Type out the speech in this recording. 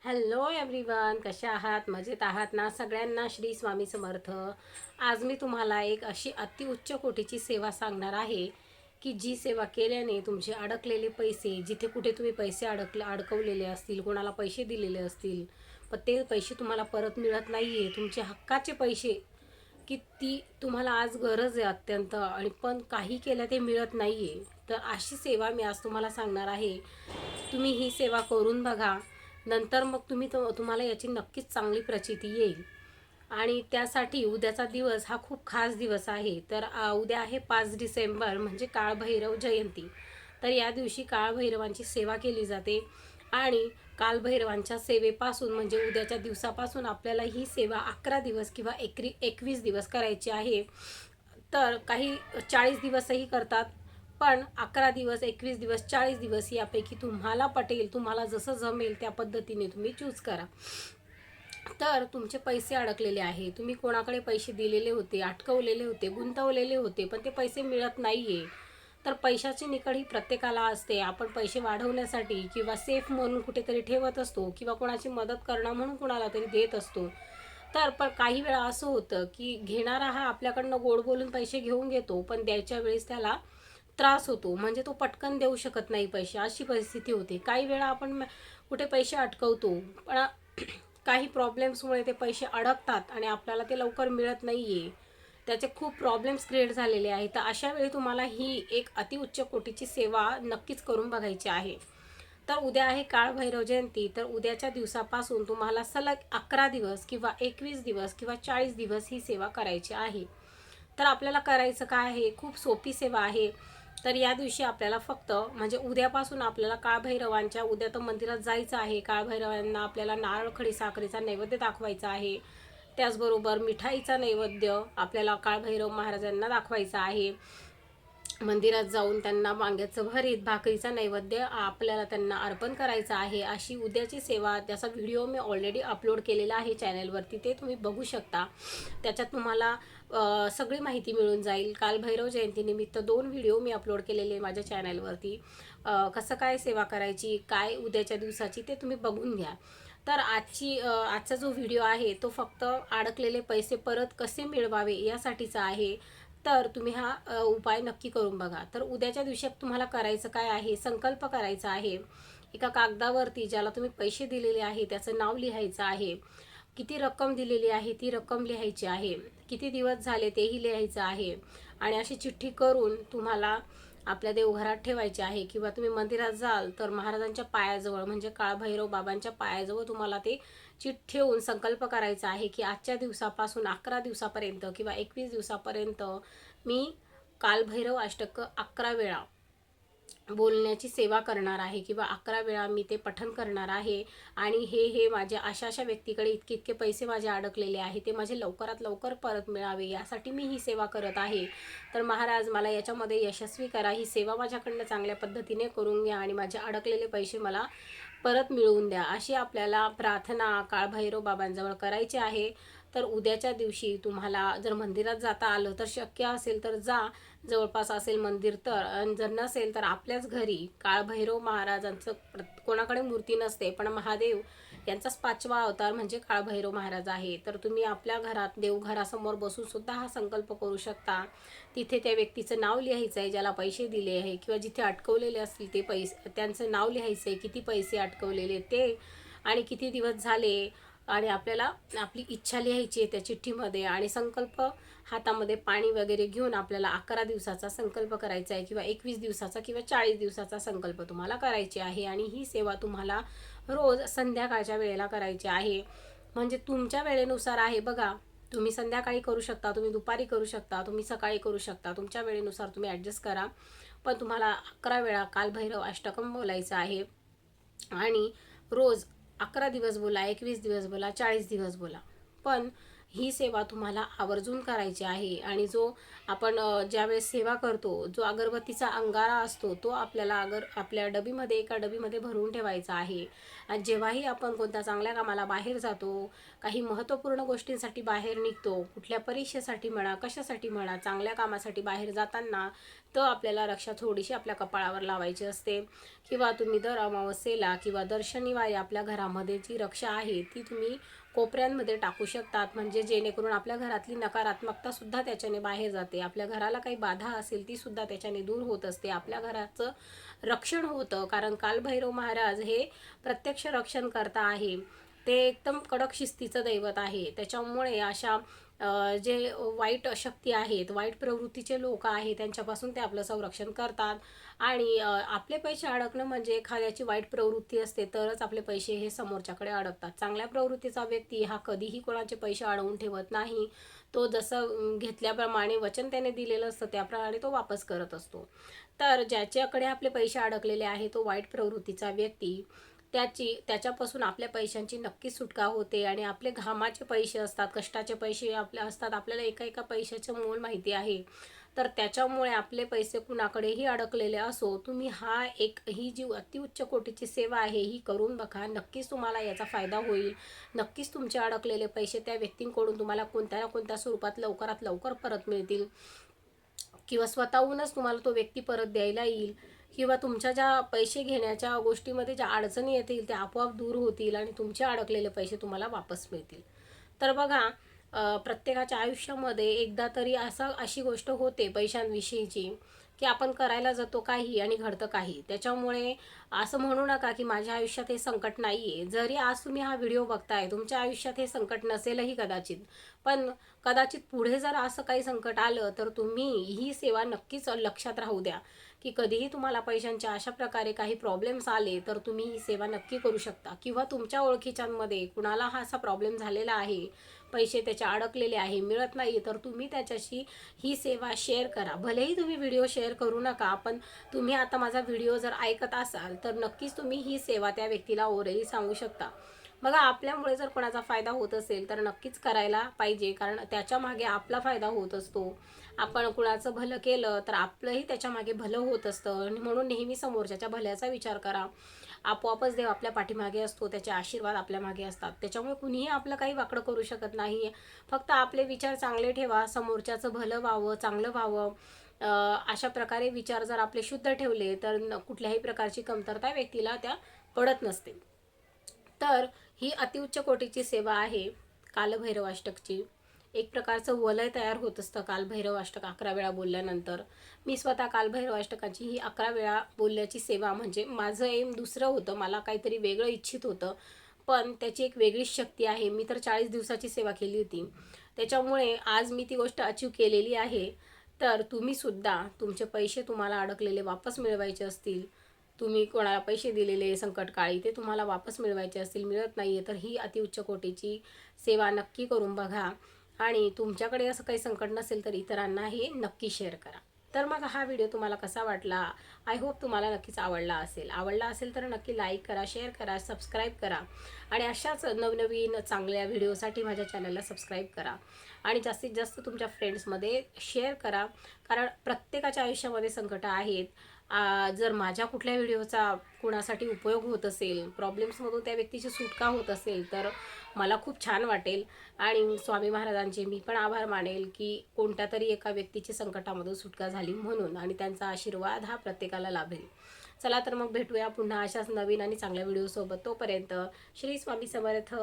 Hello everyone, कशा आहात? मजेत आहात ना? सगळ्यांना श्री स्वामी समर्थ. आज मी तुम्हाला एक अशी अतिउच्च कोटीची सेवा सांगणार आहे की जी सेवा केल्याने तुमचे अडकलेले पैसे, जिथे कुठे तुम्ही पैसे अडकवलेले असतील, कोणाला पैसे दिलेले असतील, पण ते पैसे तुम्हाला परत मिळत नाही आहे, तुमचे हक्काचे पैसे, की ती तुम्हाला आज गरज आहे अत्यंत, आणि पण काही केलं ते मिळत नाही आहे. तर अशी सेवा मी आज तुम्हाला सांगणार आहे. तुम्ही ही सेवा करून बघा. नंतर मग तुम्हाला याची नक्कीच चांगली प्रचिती येईल. आणि त्यासाठी उद्याचा दिवस हा खूप खास दिवस आहे. तर उद्या आहे 5 डिसेंबर, म्हणजे काळभैरव जयंती. तर या दिवशी काळभैरवांची सेवा केली जाते. आणि कालभैरवांच्या सेवेपासून, म्हणजे उद्याच्या दिवसापासून आपल्याला ही सेवा 11 दिवस किंवा 21 दिवस करायची आहे. तर काही 40 दिवसही करतात, पण 11 दिवस, 21 दिवस, 40 दिवस यापैकी तुम्हाला पटेल, तुम्हाला जसं जमेल त्या पद्धतीने तुम्ही चूज करा. तर तुमचे पैसे अडकलेले आहे, तुम्ही कोणाकडे पैसे दिलेले होते, अटकवलेले होते, गुंतवलेले होते, पण ते पैसे मिळत नाही आहे. तर पैशाची निकड ही प्रत्येकाला असते. आपण पैसे वाढवण्यासाठी किंवा सेफ म्हणून कुठेतरी ठेवत असतो, किंवा कोणाची मदत करणं म्हणून कोणाला तरी देत असतो. तर पण काही वेळा असं होतं की घेणारा हा आपल्याकडनं गोड बोलून पैसे घेऊन घेतो, पण द्यायच्या वेळेस त्याला त्रास होतो, म्हणजे तो पटकन देऊ शकत नाही पैसे, अशी परिस्थिती होते. काही वेळा आपण कुठे पैसे अटकवतो, पण काही प्रॉब्लेम्समुळे ते पैसे अडकतात आणि आपल्याला ते लवकर मिळत नाही आहे. त्याचे खूप प्रॉब्लेम्स क्रिएट झालेले आहेत. तर अशा वेळी तुम्हाला ही एक अतिउच्च कोटीची सेवा नक्कीच करून बघायची आहे. तर उद्या आहे काळभैरव जयंती. तर उद्याच्या दिवसापासून तुम्हाला सलग 11 दिवस किंवा 21 दिवस किंवा 40 दिवस ही सेवा करायची आहे. तर आपल्याला करायचं काय आहे? खूप सोपी सेवा आहे. तर या दिवशी आपल्याला फक्त, म्हणजे उद्यापासून आपल्याला काळभैरवांच्या, उद्या तर मंदिरात जायचं आहे. काळभैरवांना आपल्याला नारळ खडी साखरेचा नैवेद्य दाखवायचा आहे. त्याचबरोबर मिठाईचा नैवेद्य आपल्याला काळभैरव महाराजांना दाखवायचा आहे. मंदिरात जाऊन त्यांना वांग्याचं भरीत, भाकरीचा नैवेद्य आपल्याला त्यांना अर्पण करायचं आहे. अशी उद्याची सेवा, त्याचा व्हिडिओ मी ऑलरेडी अपलोड केलेला आहे चॅनलवरती, ते तुम्ही बघू शकता. त्याच्यात तुम्हाला सगळी माहिती मिळून जाईल. काल भैरव जयंतीनिमित्त 2 व्हिडिओ मी अपलोड केलेले माझ्या चॅनलवरती. कसं काय सेवा करायची, काय उद्याच्या दिवसाची, ते तुम्ही बघून घ्या. तर आजचा जो व्हिडिओ आहे तो फक्त अडकलेले पैसे परत कसे मिळवावे यासाठीचा आहे. तर तुम्ही हा उपाय नक्की करून बघा. तर उद्याच्या दिवशी तुम्हाला करायचं काय आहे? संकल्प करायचा आहे. एका कागदावरती ज्याला तुम्ही पैसे दिलेले आहे त्याचं नाव लिहायचं आहे. किती रक्कम दिलेली आहे ती रक्कम लिहायची आहे. किती दिवस झाले तेही लिहायचं आहे. आणि अशी चिठ्ठी करून तुम्हाला आपल्या देवघरात ठेवायची आहे. किंवा तुम्ही मंदिरात जाल तर महाराजांच्या पायाजवळ, म्हणजे काळभैरव बाबांच्या पायाजवळ तुम्हाला ते चिठ्ठी ठेवून संकल्प करायचा आहे की आजच्या दिवसापासून 11 दिवसापर्यंत किंवा 21 दिवसापर्यंत मी कालभैरव अष्टक 11 वेळा बोलण्याची सेवा करणार आहे, किंवा 11 वेळा मी ते पठण करणार आहे. आणि हे माझ्या अशा अशा व्यक्तीकडे इतके इतके पैसे माझे अडकलेले आहे, ते माझे लवकरात लवकर परत मिळावे, यासाठी मी ही सेवा करत आहे. तर महाराज मला याच्यामध्ये यशस्वी करा, ही सेवा माझ्याकडनं चांगल्या पद्धतीने करून घ्या आणि माझे अडकलेले पैसे मला परत मिळवून द्या, अशी आपल्याला प्रार्थना काळभैरव बाबांजवळ करायची आहे. तर उद्याच्या दिवशी तुम्हाला जर मंदिरात जाता आलं तर शक्य असेल तर जा, जवळपास असेल मंदिर तर. आणि जर नसेल तर आपल्याच घरी काळभैरव महाराजांचं, कोणाकडे मूर्ती नसते, पण महादेव यांचाच 5वा अवतार म्हणजे काळभैरव महाराज आहे. तर तुम्ही आपल्या घरात देवघरासमोर बसून सुद्धा हा संकल्प करू शकता. तिथे त्या व्यक्तीचं नाव लिहायचं आहे ज्याला पैसे दिले आहे, किंवा जिथे अटकवलेले असतील ते पैसे, त्यांचं नाव लिहायचं आहे, किती पैसे अटकवलेले ते, आणि किती दिवस झाले. आणि आपल्याला आपली इच्छा लिहायची आहे त्या चिठ्ठीमध्ये. आणि संकल्प हातामध्ये पाणी वगैरे घेऊन आपल्याला 11 दिवसाचा संकल्प करायचा आहे, किंवा 21 दिवसाचा किंवा 40 दिवसाचा संकल्प तुम्हाला करायचे आहे. आणि ही सेवा तुम्हाला रोज संध्याकाळच्या वेळेला करायची आहे. म्हणजे तुमच्या वेळेनुसार आहे बघा. तुम्ही संध्याकाळी करू शकता, तुम्ही दुपारी करू शकता, तुम्ही सकाळी करू शकता, तुमच्या वेळेनुसार तुम्ही ॲडजस्ट करा. पण तुम्हाला 11 वेळा कालभैरव अष्टकम बोलायचं आहे. आणि रोज 11 दिवस बोला, 21 दिवस बोला, 40 दिवस बोला, पण ही सेवा तुम्हाला आवर्जून करायची आहे. आणि जो आपण ज्यावेळेस सेवा करतो, जो अगरबत्तीचा अंगारा असतो तो आपल्याला आपल्या डबीमध्ये, एका डबीमध्ये भरून ठेवायचा आहे. आणि जेव्हाही आपण कोणत्या चांगल्या कामाला बाहेर जातो, काही महत्त्वपूर्ण गोष्टींसाठी बाहेर निघतो, कुठल्या परीक्षेसाठी म्हणा, कशासाठी म्हणा, चांगल्या कामासाठी बाहेर जाताना, फक्त आपल्याला रक्षा थोडीशी आपल्या कपाळावर लावायची असते, किंवा तुम्ही दर अमावस्येला किंवा दर शनिवारी आपल्या घरामध्ये जी रक्षा आहे ती तुम्ही कोपऱ्यांमध्ये टाकू शकतात, म्हणजे जेणेकरून आपल्या घरातली नकारात्मकतासुद्धा त्याच्याने बाहेर जाते, आपल्या घराला काही बाधा असेल तीसुद्धा त्याच्याने दूर होत असते, आपल्या घराचं रक्षण होतं. कारण कालभैरव महाराज हे प्रत्यक्ष रक्षणकर्ता आहे, ते एकदम कडक शिस्तीचं दैवत आहे. त्याच्यामुळे अशा जे वाईट शक्ती आहेत, वाईट प्रवृत्तीचे लोक आहेत, त्यांच्यापासून ते आपलं संरक्षण करतात. आणि आपले पैसे अडकणं म्हणजे एखाद्याची वाईट प्रवृत्ती असते तरच आपले पैसे हे समोरच्याकडे अडकतात. चांगल्या प्रवृत्तीचा व्यक्ती हा कधीही कोणाचे पैसे अडवून ठेवत नाही. तो जसं घेतल्याप्रमाणे वचन त्याने दिलेलं असतं त्याप्रमाणे तो वापस करत असतो. तर ज्याच्याकडे आपले पैसे अडकलेले आहे तो वाईट प्रवृत्तीचा व्यक्ती, त्याच्यापासून आपल्या पैशांची नक्कीच सुटका होते. आणि आपले घामाचे पैसे असतात, कष्टाचे पैसे आपले असतात, आपल्याला एका एका पैशाचं मोल माहिती आहे. तर त्याच्यामुळे आपले पैसे कुणाकडेही अडकलेले असो, तुम्ही ही जी अतिउच्च कोटीची सेवा आहे ही करून बघा. नक्कीच तुम्हाला याचा फायदा होईल. नक्कीच तुमचे अडकलेले पैसे त्या व्यक्तींकडून तुम्हाला कोणत्या ना कोणत्या स्वरूपात लवकरात लवकर परत मिळतील, किंवा स्वतःहूनच तुम्हाला तो व्यक्ती परत द्यायला येईल, किंवा तुमच्या ज्या पैसे घेण्याच्या गोष्टीमध्ये ज्या अडचणी येतील त्या आपोआप दूर होतील आणि तुमचे अडकलेले पैसे तुम्हाला वापस मिळतील. तर बघा, प्रत्येकाच्या आयुष्यामध्ये एकदा तरी अशी गोष्ट होते पैशांविषयीची, की आपण करायला जातो काही आणि घडतं काही. त्याच्यामुळे असं म्हणू नका की माझ्या आयुष्यात हे संकट नाही आहे. जरी आज तुम्ही हा व्हिडिओ बघताय, तुमच्या आयुष्यात हे संकट नसेलही कदाचित, पण कदाचित पुढे जर असं काही संकट आलं तर तुम्ही ही सेवा नक्कीच लक्षात राहू द्या, की कधीही तुम्हाला पैशांच्या अशा प्रकारे काही प्रॉब्लेम्स आले तर तुम्ही ही सेवा नक्की करू शकता. किंवा तुमच्या ओळखीच्यांमध्ये कुणाला हा असा प्रॉब्लेम झालेला आहे, पैसे त्याचे अडकलेले आहे, मिळत नाही, तर तुम्ही त्याच्याशी ही सेवा शेअर करा. भलेही तुम्ही व्हिडिओ शेअर करू नका, पण तुम्ही आता माझा व्हिडिओ जर ऐकत असाल तर नक्कीच तुम्ही ही सेवा त्या व्यक्तीला ओरली सांगू शकता. बघा, आपल्यामुळे जर कोणाचा फायदा होत असेल तर नक्कीच करायला पाहिजे, कारण त्याच्या मागे आपला फायदा होत असतो. आपण कुणाचं भलं केलं तर आपलंही त्याच्या मागे भलं होत असतं. आणि म्हणून नेहमी समोरच्याच्या भल्याचा विचार करा. आपोआपच देव आपल्या पाठीमागे असतो, त्याचे आशीर्वाद आपल्या मागे असतात. त्याच्यामुळे कुणीही आपलं काही वाकडं करू शकत नाही. फक्त आपले विचार चांगले ठेवा, समोरच्याचं भलं व्हावं, चांगलं व्हावं, अशा प्रकारे विचार जर आपले शुद्ध ठेवले तर कुठल्याही प्रकारची कमतरता व्यक्तीला त्या पडत नसते. तर ही अतिउच्च कोटीची सेवा आहे कालभैरव अष्टकची. एक प्रकारचं वलय तयार होत असतं कालभैरव अष्टक 11 वेळा बोलल्यानंतर. मी स्वतः कालभैरव अष्टकाची ही 11 वेळा बोलल्याची सेवा, म्हणजे माझं एम दुसरं होतं, मला काहीतरी वेगळं इच्छित होतं, पण त्याची एक वेगळीच शक्ती आहे. मी तर 40 दिवसाची सेवा केली होती, त्याच्यामुळे आज मी ती गोष्ट अचीव केलेली आहे. तर तुम्हीसुद्धा तुमचे पैसे तुम्हाला अडकलेले वापस मिळवायचे असतील, तुम्ही कोणाला पैसे दिलेले संकटकाळी ते तुम्हाला वापस मिळवायचे असतील, मिळत नाही आहे, तर ही अतिउच्च कोटीची सेवा नक्की करून बघा. आणि तुमच्याकडे असं काही संकट नसेल तर इतरांनाही नक्की शेअर करा. तर मग हा व्हिडिओ तुम्हाला कसा वाटला? आय होप तुम्हाला नक्कीच आवडला असेल तर नक्की लाईक करा, शेअर करा, सबस्क्राईब करा. आणि अशाच नवनवीन चांगल्या व्हिडिओसाठी माझ्या चॅनलला सबस्क्राईब करा. आणि जास्तीत जास्त तुमच्या फ्रेंड्समध्ये शेअर करा, कारण प्रत्येकाच्या आयुष्यामध्ये संकटं आहेत. जर माझ्या कुठल्या व्हिडिओचा कोणासाठी उपयोग होत असेल, प्रॉब्लेम्समधून त्या व्यक्तीची सुटका होत असेल, तर मला खूप छान वाटेल. आणि स्वामी महाराजांचे मी पण आभार मानेल की कोणत्या तरी एका व्यक्तीची संकटामधून सुटका झाली म्हणून, आणि त्यांचा आशीर्वाद हा प्रत्येकाला लाभेल. चला तर मग भेटूया पुन्हा अशाच नवीन आणि चांगल्या व्हिडिओसोबत. तोपर्यंत श्री स्वामी समर्थ.